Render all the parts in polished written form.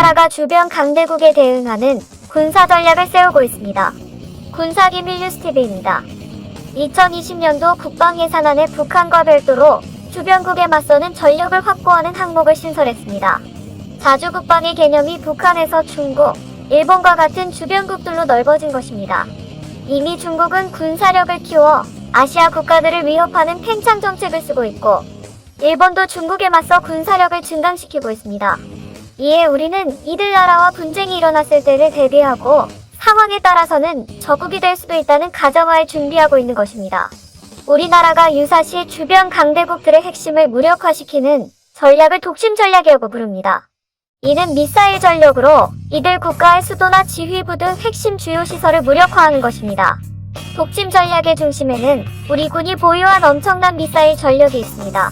우리나라가 주변 강대국에 대응하는 군사 전략을 세우고 있습니다. 군사기밀 뉴스TV입니다. 2020년도 국방예산안에 북한과 별도로 주변국에 맞서는 전력을 확보하는 항목을 신설했습니다. 자주국방의 개념이 북한에서 중국, 일본과 같은 주변국들로 넓어진 것입니다. 이미 중국은 군사력을 키워 아시아 국가들을 위협하는 팽창 정책을 쓰고 있고, 일본도 중국에 맞서 군사력을 증강시키고 있습니다. 이에 우리는 이들 나라와 분쟁이 일어났을 때를 대비하고 상황에 따라서는 적국이 될 수도 있다는 가정하에 준비하고 있는 것입니다. 우리나라가 유사시 주변 강대국들의 핵심을 무력화시키는 전략을 독심 전략이라고 부릅니다. 이는 미사일 전력으로 이들 국가의 수도나 지휘부 등 핵심 주요 시설을 무력화하는 것입니다. 독침 전략의 중심에는 우리 군이 보유한 엄청난 미사일 전력이 있습니다.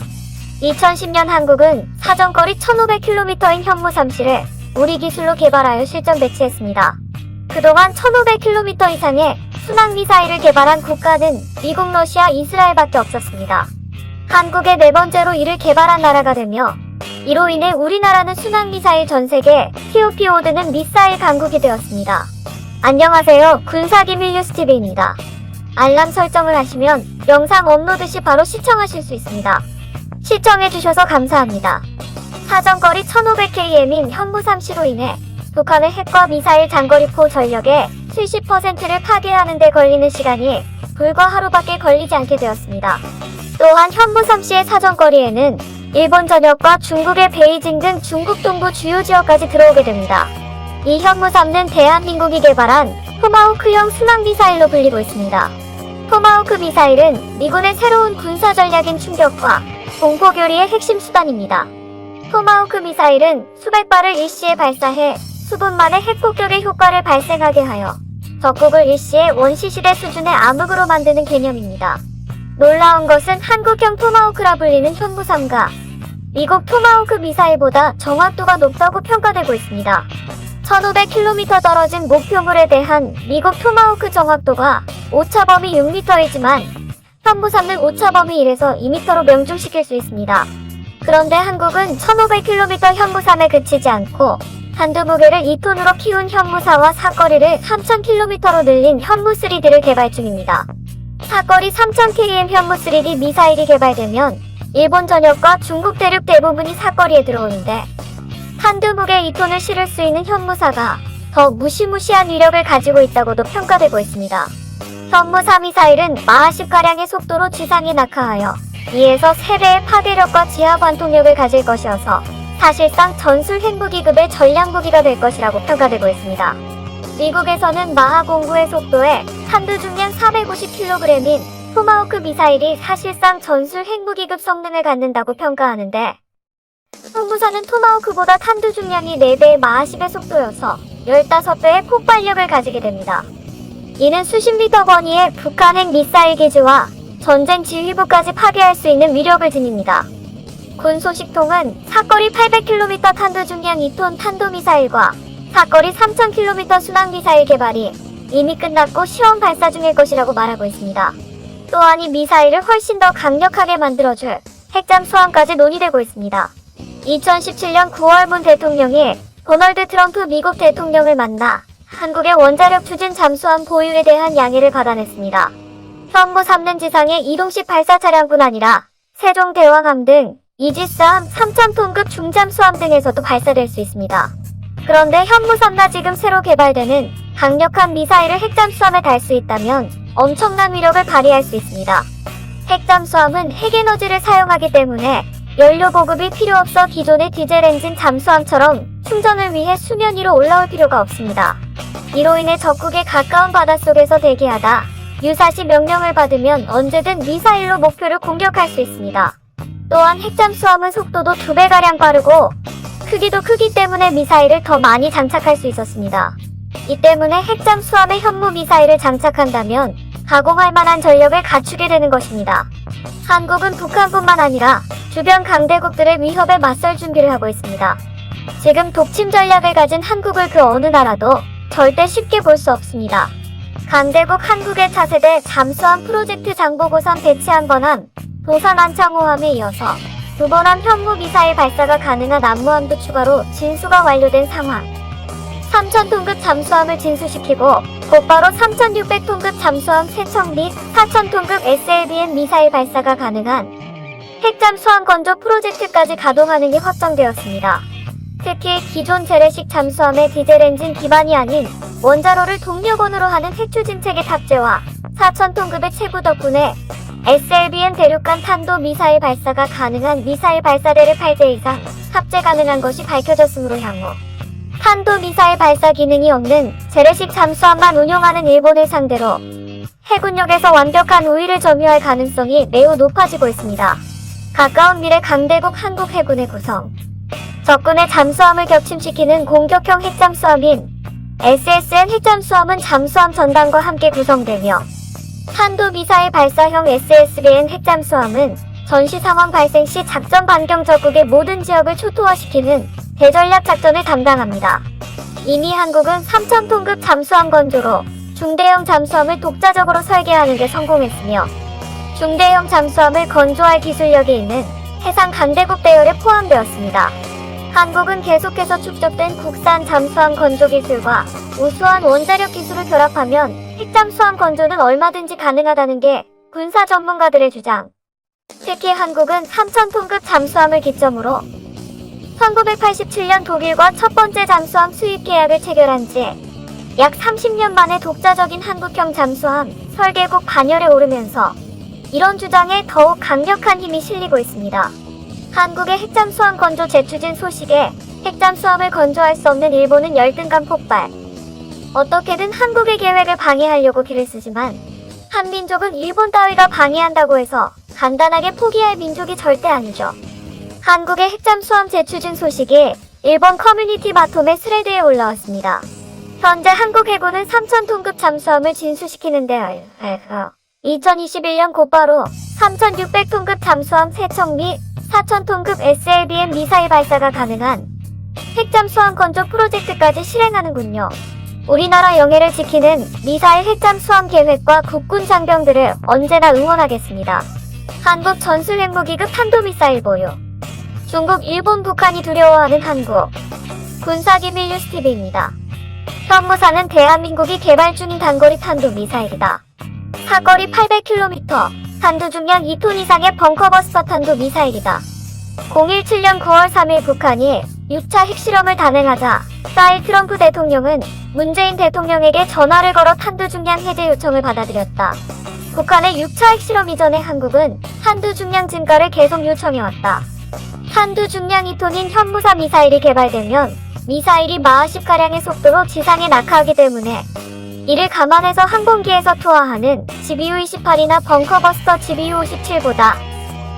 2010년 한국은 사정거리 1500km인 현무3C를 우리 기술로 개발하여 실전 배치했습니다. 그동안 1500km 이상의 순항미사일을 개발한 국가는 미국, 러시아, 이스라엘밖에 없었습니다. 한국의 네 번째로 이를 개발한 나라가 되며, 이로 인해 우리나라는 순항미사일 전세계 TOPO드는 미사일 강국이 되었습니다. 안녕하세요. 군사기밀 뉴스TV입니다. 알람 설정을 하시면 영상 업로드 시 바로 시청하실 수 있습니다. 시청해주셔서 감사합니다. 사정거리 1500km인 현무3C로 인해 북한의 핵과 미사일 장거리포 전력의 70%를 파괴하는 데 걸리는 시간이 불과 하루밖에 걸리지 않게 되었습니다. 또한 현무3C의 사정거리에는 일본 전역과 중국의 베이징 등 중국 동부 주요 지역까지 들어오게 됩니다. 이 현무3는 대한민국이 개발한 토마호크형 순항미사일로 불리고 있습니다. 토마호크 미사일은 미군의 새로운 군사 전략인 충격과 공포교리의 핵심 수단입니다. 토마호크 미사일은 수백 발을 일시에 발사해 수분 만에 핵폭격의 효과를 발생하게 하여 적국을 일시에 원시시대 수준의 암흑으로 만드는 개념입니다. 놀라운 것은 한국형 토마호크라 불리는 현무3가 미국 토마호크 미사일보다 정확도가 높다고 평가되고 있습니다. 1500km 떨어진 목표물에 대한 미국 토마호크 정확도가 오차범위 6m이지만 현무3는 오차범위 1에서 2m로 명중시킬 수 있습니다. 그런데 한국은 1500km 현무3에 그치지 않고 한두 무게를 2톤으로 키운 현무4와 사거리를 3000km로 늘린 현무3D를 개발 중입니다. 사거리 3000km 현무3D 미사일이 개발되면 일본 전역과 중국 대륙 대부분이 사거리에 들어오는데, 한두 무게 2톤을 실을 수 있는 현무4가 더 무시무시한 위력을 가지고 있다고도 평가되고 있습니다. 현무4 미사일은 마하 10가량의 속도로 지상에 낙하하여 2에서 3배의 파괴력과 지하 관통력을 가질 것이어서 사실상 전술 핵무기급의 전략무기가 될 것이라고 평가되고 있습니다. 미국에서는 마하 09의 속도에 탄두 중량 450kg인 토마호크 미사일이 사실상 전술 핵무기급 성능을 갖는다고 평가하는데, 현무4는 토마호크보다 탄두 중량이 4배의 마하 10의 속도여서 15배의 폭발력을 가지게 됩니다. 이는 수십 미터 거리의 북한 핵 미사일 기지와 전쟁 지휘부까지 파괴할 수 있는 위력을 지닙니다. 군 소식통은 사거리 800km 탄두 중량 2톤 탄도미사일과 사거리 3000km 순항미사일 개발이 이미 끝났고 시험 발사 중일 것이라고 말하고 있습니다. 또한 이 미사일을 훨씬 더 강력하게 만들어줄 핵잠수함까지 논의되고 있습니다. 2017년 9월 문 대통령이 도널드 트럼프 미국 대통령을 만나 한국의 원자력 추진 잠수함 보유에 대한 양해를 받아냈습니다. 현무3는 지상에 이동식 발사 차량뿐 아니라 세종대왕함 등 이지스함 3000톤급 중잠수함 등에서도 발사될 수 있습니다. 그런데 현무3가 지금 새로 개발되는 강력한 미사일을 핵잠수함에 달 수 있다면 엄청난 위력을 발휘할 수 있습니다. 핵잠수함은 핵에너지를 사용하기 때문에 연료 보급이 필요 없어 기존의 디젤 엔진 잠수함처럼 충전을 위해 수면 위로 올라올 필요가 없습니다. 이로 인해 적국에 가까운 바닷속에서 대기하다 유사시 명령을 받으면 언제든 미사일로 목표를 공격할 수 있습니다. 또한 핵잠수함은 속도도 2배가량 빠르고 크기도 크기 때문에 미사일을 더 많이 장착할 수 있었습니다. 이 때문에 핵잠수함에 현무 미사일을 장착한다면 가공할 만한 전력을 갖추게 되는 것입니다. 한국은 북한뿐만 아니라 주변 강대국들의 위협에 맞설 준비를 하고 있습니다. 지금 독침 전략을 가진 한국을 그 어느 나라도 절대 쉽게 볼 수 없습니다. 강대국 한국의 차세대 잠수함 프로젝트 장보고선 배치 한 번함, 도산 안창호함에 이어서 두번함 현무 미사일 발사가 가능한 암무함도 추가로 진수가 완료된 상황. 3000톤급 잠수함을 진수시키고 곧바로 3600톤급 잠수함 3척 및 4000톤급 SLBM 미사일 발사가 가능한 핵잠수함 건조 프로젝트까지 가동하는 게 확정되었습니다. 특히 기존 재래식 잠수함의 디젤 엔진 기반이 아닌 원자로를 동력원으로 하는 핵추진 체계 탑재와 4000톤급의 체부 덕분에 SLBM 대륙간 탄도 미사일 발사가 가능한 미사일 발사대를 8대 이상 탑재 가능한 것이 밝혀졌으므로 향후 탄도 미사일 발사 기능이 없는 재래식 잠수함만 운용하는 일본을 상대로 해군력에서 완벽한 우위를 점유할 가능성이 매우 높아지고 있습니다. 가까운 미래 강대국 한국 해군의 구성. 적군의 잠수함을 격침시키는 공격형 핵잠수함인 SSN 핵잠수함은 잠수함 전단과 함께 구성되며 탄도미사일 발사형 SSBN 핵잠수함은 전시 상황 발생 시 작전 반경 적국의 모든 지역을 초토화시키는 대전략 작전을 담당합니다. 이미 한국은 3000톤급 잠수함 건조로 중대형 잠수함을 독자적으로 설계하는 데 성공했으며 중대형 잠수함을 건조할 기술력이 있는 해상 강대국 대열에 포함되었습니다. 한국은 계속해서 축적된 국산 잠수함 건조 기술과 우수한 원자력 기술을 결합하면 핵잠수함 건조는 얼마든지 가능하다는 게 군사 전문가들의 주장. 특히 한국은 3000톤급 잠수함을 기점으로 1987년 독일과 첫 번째 잠수함 수입 계약을 체결한 지 약 30년 만에 독자적인 한국형 잠수함 설계국 반열에 오르면서 이런 주장에 더욱 강력한 힘이 실리고 있습니다. 한국의 핵잠수함 건조 재추진 소식에 핵잠수함을 건조할 수 없는 일본은 열등감 폭발. 어떻게든 한국의 계획을 방해하려고 길을 쓰지만 한민족은 일본 따위가 방해한다고 해서 간단하게 포기할 민족이 절대 아니죠. 한국의 핵잠수함 재추진 소식이 일본 커뮤니티 바텀의 스레드에 올라왔습니다. 현재 한국 해군은 3000톤급 잠수함을 진수시키는데 2021년 곧바로 3600톤급 잠수함 3척 및 4000톤급 SLBM 미사일 발사가 가능한 핵잠수함 건조 프로젝트까지 실행하는군요. 우리나라 영해를 지키는 미사일 핵잠수함 계획과 국군 장병들을 언제나 응원하겠습니다. 한국 전술핵무기급 탄도미사일 보유. 중국, 일본, 북한이 두려워하는 한국. 군사기밀 뉴스TV입니다. 현무사는 대한민국이 개발 중인 단거리 탄도미사일이다. 사거리 800km, 탄두 중량 2톤 이상의 벙커버스터 탄도미사일이다. 017년 9월 3일 북한이 6차 핵실험을 단행하자 사일 트럼프 대통령은 문재인 대통령에게 전화를 걸어 탄두 중량 해제 요청을 받아들였다. 북한의 6차 핵실험 이전에 한국은 탄두 중량 증가를 계속 요청해왔다. 탄두 중량 2톤인 현무사 미사일이 개발되면 미사일이 마하 10가량의 속도로 지상에 낙하하기 때문에 이를 감안해서 항공기에서 투하하는 GBU-28이나 벙커버스터 GBU-57보다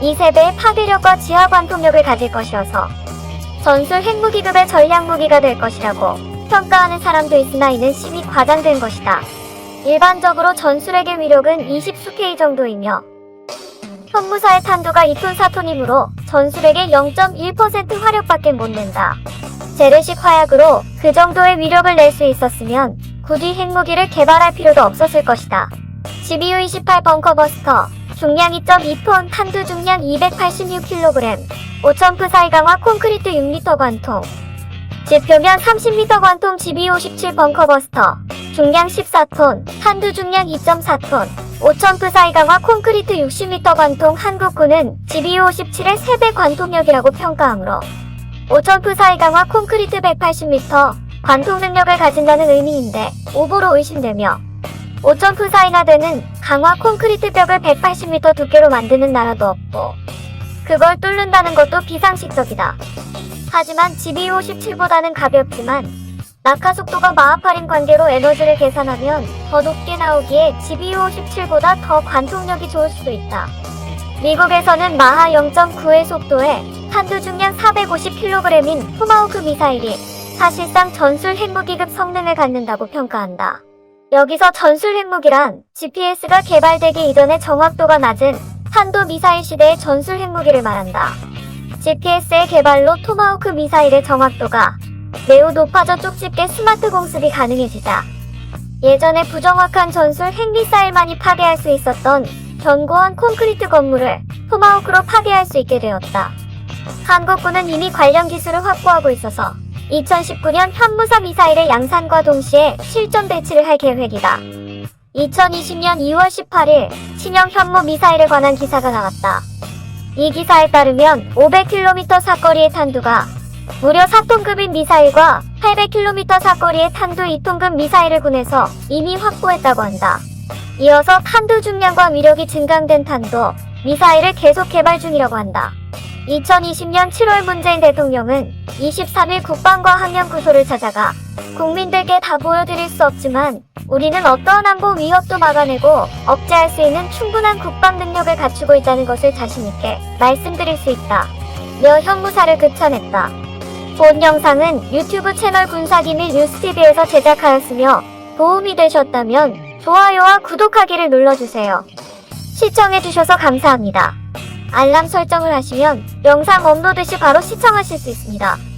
2~3배의 파괴력과 지하 관통력을 가질 것이어서 전술 핵무기급의 전략무기가 될 것이라고 평가하는 사람도 있으나 이는 심히 과장된 것이다. 일반적으로 전술핵의 위력은 20수K 정도이며 현무사의 탄두가 2톤 4톤이므로 전술핵의 0.1% 화력밖에 못 낸다. 재래식 화약으로 그 정도의 위력을 낼 수 있었으면 굳이 핵무기를 개발할 필요도 없었을 것이다. GBU-28 벙커버스터 중량 2.2톤 탄두 중량 286kg 5000psi 강화 콘크리트 6m 관통 지표면 30m 관통 GBU-57 벙커버스터 중량 14톤 탄두 중량 2.4톤 5000psi 강화 콘크리트 60m 관통 한국군은 GBU-57의 3배 관통력이라고 평가하므로 5000psi 강화 콘크리트 180m 관통 능력을 가진다는 의미인데 오보로 의심되며 5000psi나 되는 강화 콘크리트 벽을 180m 두께로 만드는 나라도 없고 그걸 뚫는다는 것도 비상식적이다. 하지만 GBU-57보다는 가볍지만 낙하 속도가 마하 8인 관계로 에너지를 계산하면 더 높게 나오기에 GBU-57보다 더 관통력이 좋을 수도 있다. 미국에서는 마하 0.9의 속도에 탄두 중량 450kg인 토마호크 미사일이 사실상 전술 핵무기급 성능을 갖는다고 평가한다. 여기서 전술 핵무기란 GPS가 개발되기 이전에 정확도가 낮은 탄도 미사일 시대의 전술 핵무기를 말한다. GPS의 개발로 토마호크 미사일의 정확도가 매우 높아져 쪽집게 스마트 공습이 가능해지자 예전에 부정확한 전술 핵미사일만이 파괴할 수 있었던 견고한 콘크리트 건물을 토마호크로 파괴할 수 있게 되었다. 한국군은 이미 관련 기술을 확보하고 있어서 2019년 현무사 미사일의 양산과 동시에 실전 배치를 할 계획이다. 2020년 2월 18일 신형 현무 미사일에 관한 기사가 나왔다. 이 기사에 따르면 500km 사거리의 탄두가 무려 4톤급인 미사일과 800km 사거리의 탄두 2톤급 미사일을 군에서 이미 확보했다고 한다. 이어서 탄두 중량과 위력이 증강된 탄도 미사일을 계속 개발 중이라고 한다. 2020년 7월 문재인 대통령은 23일 국방과 학년구소를 찾아가 국민들께 다 보여드릴 수 없지만 우리는 어떠한 안보 위협도 막아내고 억제할 수 있는 충분한 국방 능력을 갖추고 있다는 것을 자신있게 말씀드릴 수 있다. 며 현무사를 극찬했다. 본 영상은 유튜브 채널 군사기밀 뉴스TV에서 제작하였으며 도움이 되셨다면 좋아요와 구독하기를 눌러주세요. 시청해주셔서 감사합니다. 알람 설정을 하시면 영상 업로드 시 바로 시청하실 수 있습니다.